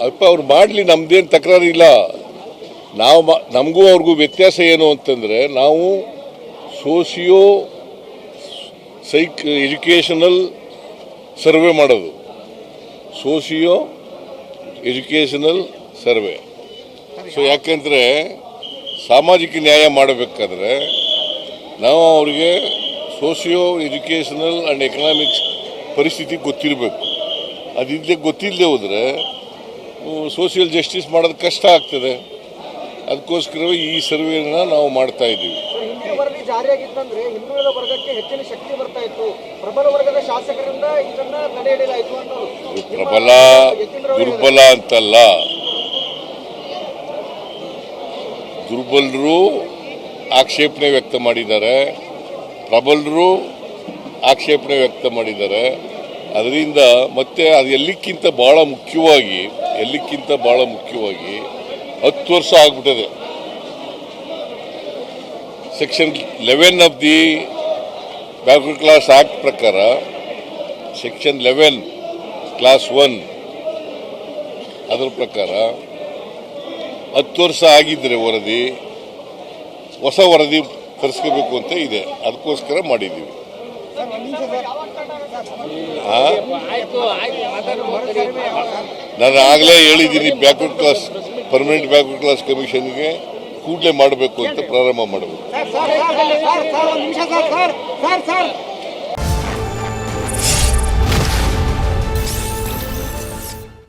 ಅಲ್ಪ ಅವ್ರು ಮಾಡಲಿ, ನಮ್ದೇನು ತಕರಾರು ಇಲ್ಲ. ನಾವು ನಮಗೂ ಅವ್ರಿಗೂ ವ್ಯತ್ಯಾಸ ಏನು ಅಂತಂದರೆ, ನಾವು ಸೋಷಿಯೋ ಎಜುಕೇಷನಲ್ ಸರ್ವೆ ಮಾಡೋದು, ಸೋಷಿಯೋ ಎಜುಕೇಷನಲ್ ಸರ್ವೆ. ಸೊ ಯಾಕೆಂದರೆ ಸಾಮಾಜಿಕ ನ್ಯಾಯ ಮಾಡಬೇಕಾದ್ರೆ ನಾವು ಅವ್ರಿಗೆ ಸೋಷಿಯೋ ಎಜುಕೇಷನಲ್ ಆ್ಯಂಡ್ ಎಕನಾಮಿಕ್ಸ್ ಪರಿಸ್ಥಿತಿ ಗೊತ್ತಿರಬೇಕು. ಅದಿಲ್ಲದೆ ಗೊತ್ತಿಲ್ಲದೆ ಹೋದರೆ ಸೋಷಿಯಲ್ ಜಸ್ಟಿಸ್ ಮಾಡೋದು ಕಷ್ಟ ಆಗ್ತದೆ. ಅದಕ್ಕೋಸ್ಕರವೇ ಈ ಸರ್ವೆನ ನಾವು ಮಾಡ್ತಾ ಇದ್ದೀವಿ. ಜಾರಿಯಾಗಿತ್ತಂದ್ರೆ ಹಿಂದುಳಿದ ವರ್ಗಕ್ಕೆ ಹೆಚ್ಚಿನ ಶಕ್ತಿ ಬರ್ತಾ ಇತ್ತು, ಪ್ರಬಲ ವರ್ಗದ ಶಾಸಕರಿಂದ ಇದನ್ನ ತಡೆ ಹಿಡಿಯಲಾಯಿತು ಅನ್ನೋದು. ಪ್ರಬಲ ದುರ್ಬಲ ಅಂತಲ್ಲ, ದುರ್ಬಲರು ಆಕ್ಷೇಪಣೆ ವ್ಯಕ್ತ ಮಾಡಿದ್ದಾರೆ, ಪ್ರಬಲರು ಆಕ್ಷೇಪಣೆ ವ್ಯಕ್ತ ಮಾಡಿದ್ದಾರೆ. ಅದರಿಂದ ಮತ್ತೆ ಅದು ಎಲ್ಲಕ್ಕಿಂತ ಭಾಳ ಮುಖ್ಯವಾಗಿ 10 ವರ್ಷ ಆಗ್ಬಿಟ್ಟಿದೆ. Section 11 of the backward class act ಪ್ರಕಾರ, ಸೆಕ್ಷನ್ 11 ಕ್ಲಾಸ್ 1 ಅದರ ಪ್ರಕಾರ 10 ವರ್ಷ ಆಗಿದ್ದರೆ ಹೊಸ ವರದಿ ತರಿಸ್ಕೋಬೇಕು ಅಂತ ಇದೆ. ಅದಕ್ಕೋಸ್ಕರ ಮಾಡಿದ್ದೀವಿ. ನಾನು ಆಗಲೇ ಹೇಳಿದ್ದೀನಿ, backward class permanent backward class ಕಮಿಷನ್ಗೆ ಕೂಡಲೇ ಮಾಡಬೇಕು ಅಂತ ಪ್ರಾರಂಭ ಮಾಡಬೇಕು.